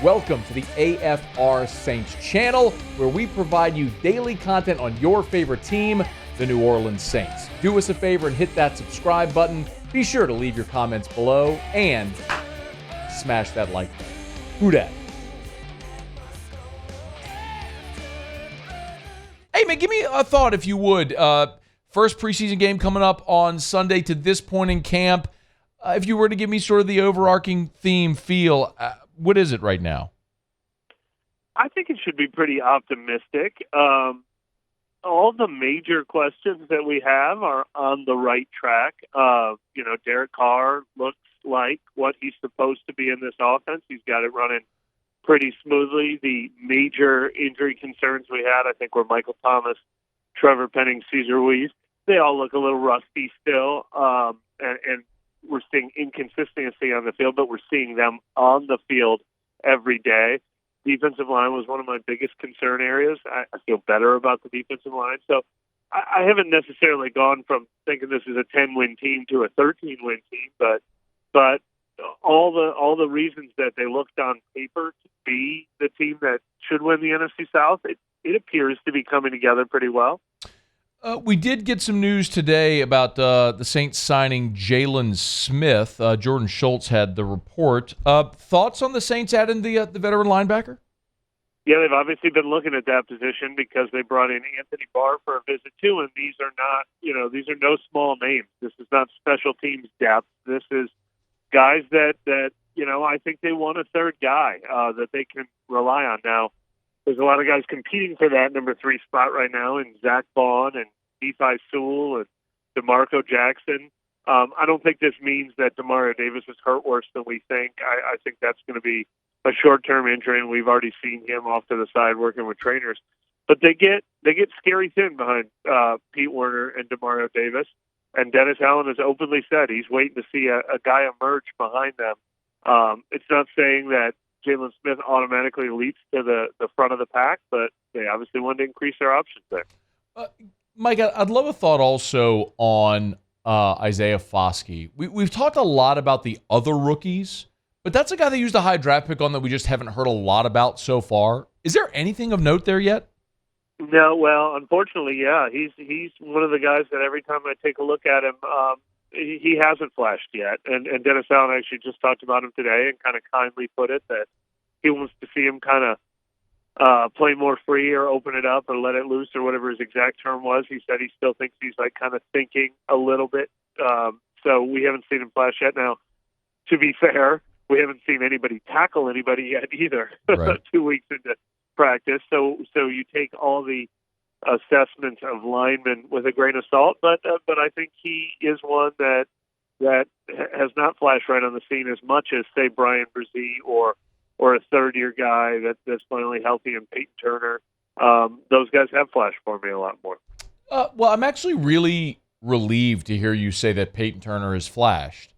Welcome to the AFR Saints channel, where we provide you daily content on your favorite team, the New Orleans Saints. Do us a favor and hit that subscribe button. Be sure to leave your comments below and smash that like button. Who dat? Hey, man, give me a thought if you would. First preseason game coming up on Sunday to this point in camp. If you were to give me sort of the overarching theme feel, what is it right now? I think it should be pretty optimistic. All the major questions that we have are on the right track. Derek Carr looks like what he's supposed to be in this offense. He's got it running pretty smoothly. The major injury concerns we had, I think, were Michael Thomas, Trevor Penning, Cesar Ruiz. They all look a little rusty still, and we're seeing inconsistency on the field, but we're seeing them on the field every day. Defensive line was one of my biggest concern areas. I feel better about the defensive line. So I haven't necessarily gone from thinking this is a 10-win team to a 13-win team, but all the reasons that they looked on paper to be the team that should win the NFC South, it appears to be coming together pretty well. We did get some news today about the Saints signing Jaylon Smith. Jordan Schultz had the report. Thoughts on the Saints adding the veteran linebacker? Yeah, they've obviously been looking at that position because they brought in Anthony Barr for a visit too, and these are no small names. This is not special teams depth. This is guys that I think they want a third guy that they can rely on. Now, there's a lot of guys competing for that number 3 spot right now in Zach Vaughn and Nephi Sewell and DeMarco Jackson. I don't think this means that Demario Davis is hurt worse than we think. I think that's going to be a short-term injury, and we've already seen him off to the side working with trainers. But they get scary thin behind Pete Werner and Demario Davis. And Dennis Allen has openly said he's waiting to see a guy emerge behind them. It's not saying that Jaylon Smith automatically leaps to the front of the pack, but they obviously wanted to increase their options there. Mike, I'd love a thought also on Isaiah Foskey. We've talked a lot about the other rookies, but that's a guy that used a high draft pick on that we just haven't heard a lot about so far. Is there anything of note there yet? No, well, unfortunately, yeah. He's one of the guys that every time I take a look at him, he hasn't flashed yet. And Dennis Allen actually just talked about him today and kind of kindly put it that he wants to see him kind of play more free or open it up or let it loose or whatever his exact term was. He said he still thinks he's like kind of thinking a little bit. So we haven't seen him flash yet. Now, to be fair, we haven't seen anybody tackle anybody yet either. Right. 2 weeks into practice. So you take all the assessments of linemen with a grain of salt, but I think he is one that has not flashed right on the scene as much as, say, Brian Brzee or a third-year guy that's finally healthy in Peyton Turner. Those guys have flashed for me a lot more. Well, I'm actually really relieved to hear you say that Peyton Turner has flashed.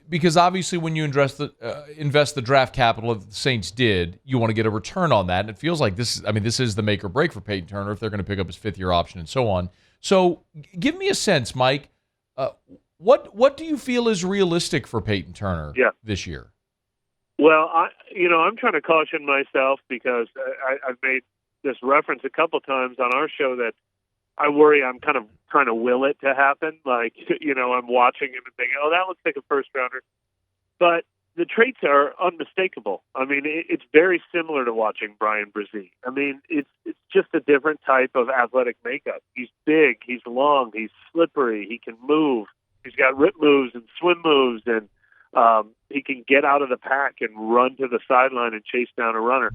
Because obviously when you invest the draft capital that the Saints did, you want to get a return on that. And it feels like this is the make or break for Peyton Turner if they're going to pick up his 5th-year option and so on. So give me a sense, Mike. What do you feel is realistic for Peyton Turner this year? Well, I'm trying to caution myself because I've made this reference a couple times on our show that I worry I'm kind of trying to will it to happen. Like, I'm watching him and thinking, oh, that looks like a first-rounder. But the traits are unmistakable. I mean, it's very similar to watching Brian Brzee. I mean, it's just a different type of athletic makeup. He's big, he's long, he's slippery, he can move. He's got rip moves and swim moves, and he can get out of the pack and run to the sideline and chase down a runner.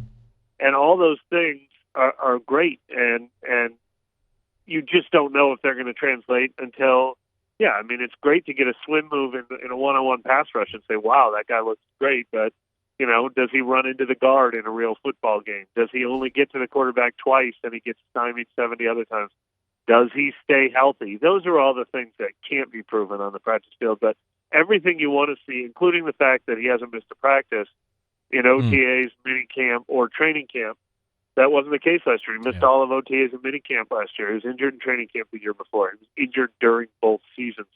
And all those things are great, and you just don't know if they're going to translate until, it's great to get a swim move in a one-on-one pass rush and say, wow, that guy looks great, but, does he run into the guard in a real football game? Does he only get to the quarterback twice and he gets stymied 70 other times? Does he stay healthy? Those are all the things that can't be proven on the practice field, but everything you want to see, including the fact that he hasn't missed a practice in OTAs, minicamp, or training camp, that wasn't the case last year. He missed all of OTAs and minicamp last year. He was injured in training camp the year before. He was injured during both seasons.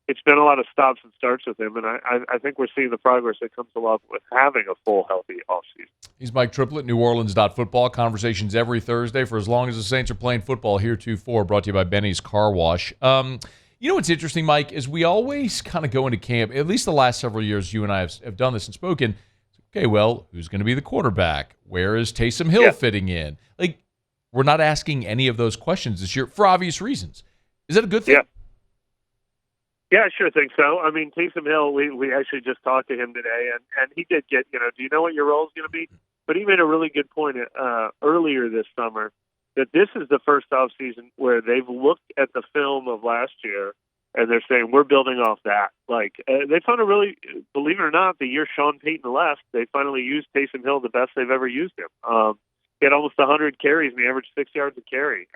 it's been a lot of stops and starts with him, and I think we're seeing the progress that comes along with having a full, healthy offseason. He's Mike Triplett, neworleans.football. Conversations every Thursday for as long as the Saints are playing football. Heretofore, brought to you by Benny's Car Wash. You know what's interesting, Mike, is we always kind of go into camp, at least the last several years you and I have done this and spoken, okay, well, who's going to be the quarterback? Where is Taysom Hill fitting in? Like, we're not asking any of those questions this year for obvious reasons. Is that a good thing? Yeah, I sure think so. I mean, Taysom Hill, we actually just talked to him today, and he did get, do you know what your role is going to be? But he made a really good point earlier this summer that this is the first offseason where they've looked at the film of last year, and they're saying, we're building off that. Like, they found a really, believe it or not, the year Sean Payton left, they finally used Taysom Hill the best they've ever used him. He had almost 100 carries, and he averaged 6 yards a carry.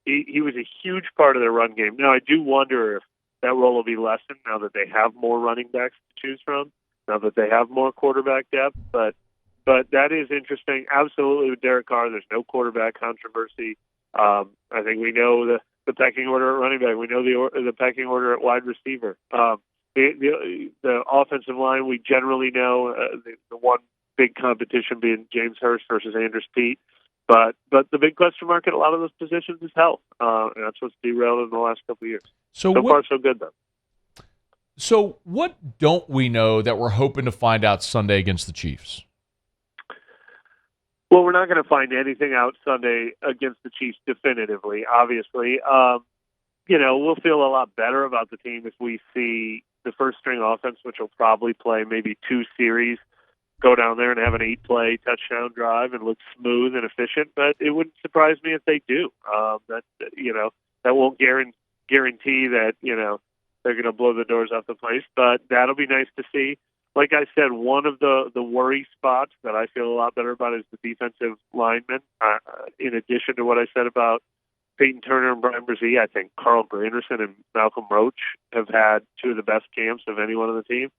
He was a huge part of their run game. Now, I do wonder if that role will be lessened now that they have more running backs to choose from, now that they have more quarterback depth. But that is interesting. Absolutely, with Derek Carr, there's no quarterback controversy. I think we know the pecking order at running back. We know the pecking order at wide receiver. The offensive line, we generally know the one big competition being James Hurst versus Andrews Pete. But the big question mark at a lot of those positions is health. And that's what's derailed in the last couple of years. So far, so good, though. So what don't we know that we're hoping to find out Sunday against the Chiefs? Well, we're not going to find anything out Sunday against the Chiefs definitively, obviously. We'll feel a lot better about the team if we see the first-string offense, which will probably play maybe 2 series, go down there and have an 8-play touchdown drive and look smooth and efficient. But it wouldn't surprise me if they do. That won't guarantee that, they're going to blow the doors off the place. But that'll be nice to see. Like I said, one of the worry spots that I feel a lot better about is the defensive linemen. In addition to what I said about Peyton Turner and Brian Brzee, I think Carl Granderson and Malcolm Roach have had 2 of the best camps of anyone on the team.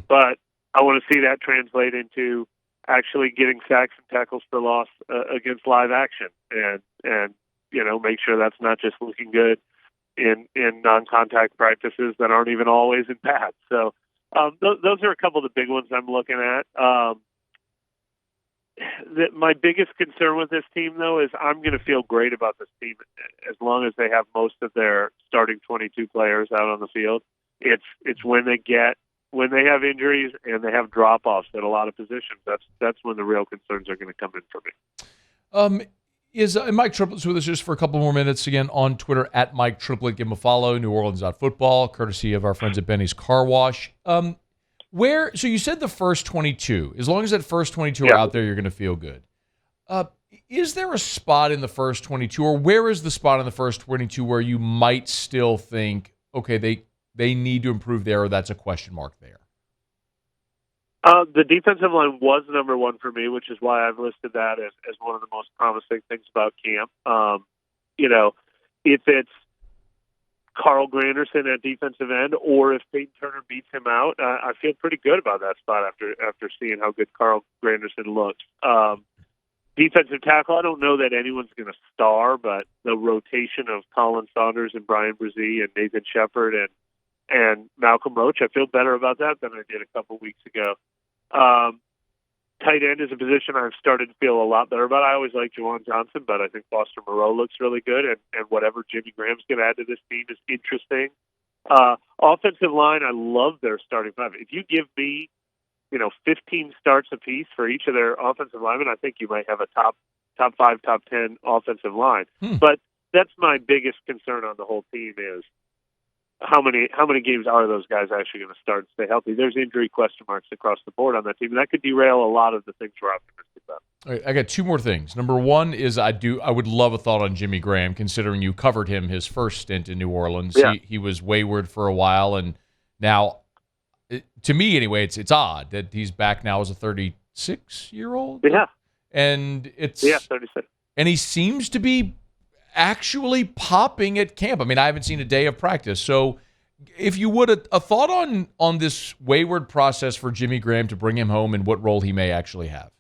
But I want to see that translate into actually getting sacks and tackles for loss against live action, and make sure that's not just looking good in non-contact practices that aren't even always in pads. So those are a couple of the big ones I'm looking at. My biggest concern with this team, though, is I'm going to feel great about this team as long as they have most of their starting 22 players out on the field. It's when they have injuries and they have drop-offs at a lot of positions, that's when the real concerns are going to come in for me. Is Mike Triplett's with us just for a couple more minutes again on Twitter at Mike Triplett. Give him a follow, neworleans.football, courtesy of our friends at Benny's Car Wash. So you said the first 22. As long as that first 22 are out there, you're going to feel good. Is there a spot in the first 22, or where is the spot in the first 22 where you might still think, okay, they need to improve there, or that's a question mark there? The defensive line was number 1 for me, which is why I've listed that as one of the most promising things about camp. If it's Carl Granderson at defensive end, or if Peyton Turner beats him out, I feel pretty good about that spot after seeing how good Carl Granderson looks. Defensive tackle, I don't know that anyone's going to star, but the rotation of Colin Saunders and Brian Brzee and Nathan Shepard and Malcolm Roach, I feel better about that than I did a couple weeks ago. Tight end is a position I've started to feel a lot better about. I always liked Juwan Johnson, but I think Foster Moreau looks really good, and whatever Jimmy Graham's going to add to this team is interesting. Offensive line, I love their starting 5. If you give me, 15 starts apiece for each of their offensive linemen, I think you might have a top 5, top 10 offensive line. But that's my biggest concern on the whole team is how many games are those guys actually going to start and stay healthy? There's injury question marks across the board on that team, and that could derail a lot of the things we're optimistic about. All right, I got 2 more things. Number 1 is I would love a thought on Jimmy Graham, considering you covered him his first stint in New Orleans. Yeah. He was wayward for a while, and now, to me anyway, it's odd that he's back now as a 36-year-old. Yeah. And 36. And he seems to be actually popping at camp. I mean, I haven't seen a day of practice. So if you would, a thought on this wayward process for Jimmy Graham to bring him home and what role he may actually have.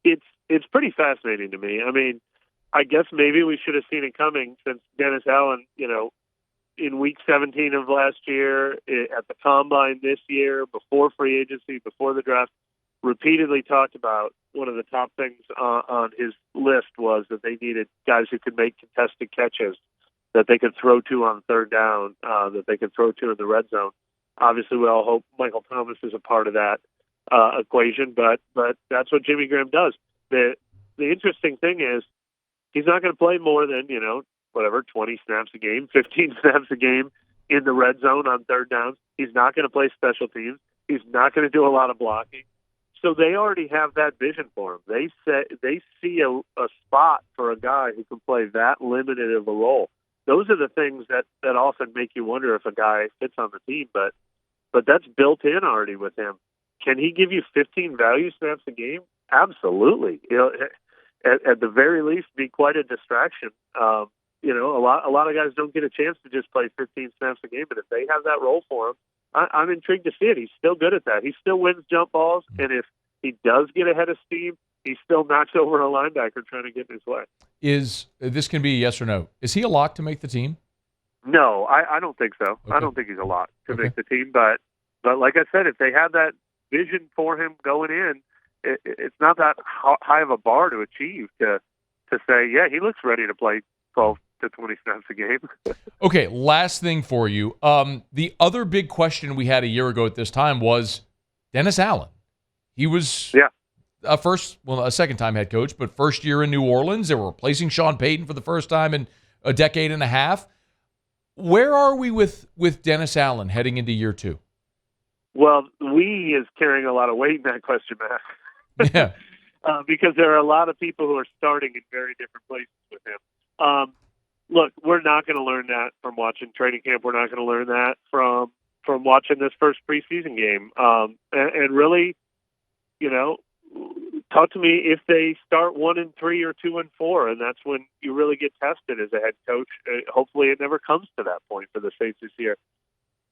It's pretty fascinating to me. I mean, I guess maybe we should have seen it coming since Dennis Allen, in week 17 of last year, at the combine this year, before free agency, before the draft, repeatedly talked about one of the top things on his list was that they needed guys who could make contested catches, that they could throw to on third down, that they could throw to in the red zone. Obviously, we all hope Michael Thomas is a part of that equation, but that's what Jimmy Graham does. The interesting thing is he's not going to play more than, 20 snaps a game, 15 snaps a game in the red zone on third downs. He's not going to play special teams. He's not going to do a lot of blocking. So they already have that vision for him. They see a spot for a guy who can play that limited of a role. Those are the things that often make you wonder if a guy fits on the team, but that's built in already with him. Can he give you 15 value snaps a game? Absolutely. At the very least, be quite a distraction. A lot of guys don't get a chance to just play 15 snaps a game, but if they have that role for him, I'm intrigued to see it. He's still good at that. He still wins jump balls, and if he does get ahead of steam, he still knocks over a linebacker trying to get in his way. This can be a yes or no. Is he a lock to make the team? No, I don't think so. Okay. I don't think he's a lock to make the team, but like I said, if they have that vision for him going in, it's not that high of a bar to achieve to say, yeah, he looks ready to play 12 to 20 snaps a game. Okay, last thing for you. The other big question we had a year ago at this time was Dennis Allen. He was a second-time head coach, but first year in New Orleans. They were replacing Sean Payton for the first time in a decade and a half. Where are we with Dennis Allen heading into year two? Well, we is carrying a lot of weight in that question, Matt. Yeah. Because there are a lot of people who are starting in very different places with him. Look, we're not going to learn that from watching training camp. We're not going to learn that from watching this first preseason game. And really, talk to me if they start 1-3 or 2-4, and that's when you really get tested as a head coach. Hopefully, it never comes to that point for the Saints this year.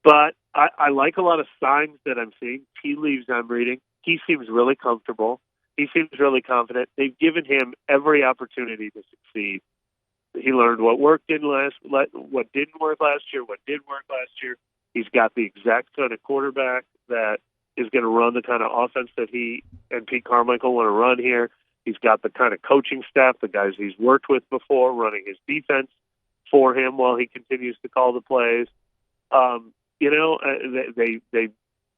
But I like a lot of signs that I'm seeing, tea leaves I'm reading. He seems really comfortable. He seems really confident. They've given him every opportunity to succeed. He learned what worked what didn't work last year, what did work last year. He's got the exact kind of quarterback that is going to run the kind of offense that he and Pete Carmichael want to run here. He's got the kind of coaching staff, the guys he's worked with before, running his defense for him while he continues to call the plays.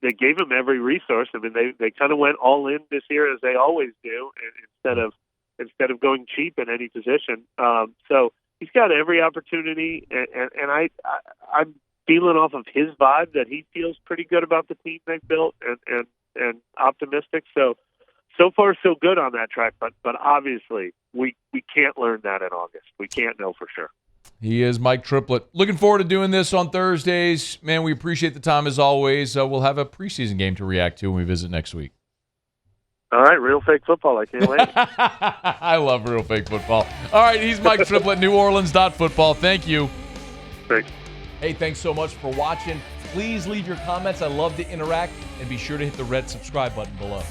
They gave him every resource. I mean, they kind of went all in this year as they always do, and instead of going cheap in any position. So he's got every opportunity, and I'm feeling off of his vibe that he feels pretty good about the team they've built and optimistic. So far so good on that track. But obviously we can't learn that in August. We can't know for sure. He is Mike Triplett. Looking forward to doing this on Thursdays. Man, we appreciate the time as always. We'll have a preseason game to react to when we visit next week. All right, real fake football. I can't wait. I love real fake football. All right, he's Mike Triplett, neworleans.football. Thank you. Thanks. Hey, thanks so much for watching. Please leave your comments. I love to interact. And be sure to hit the red subscribe button below.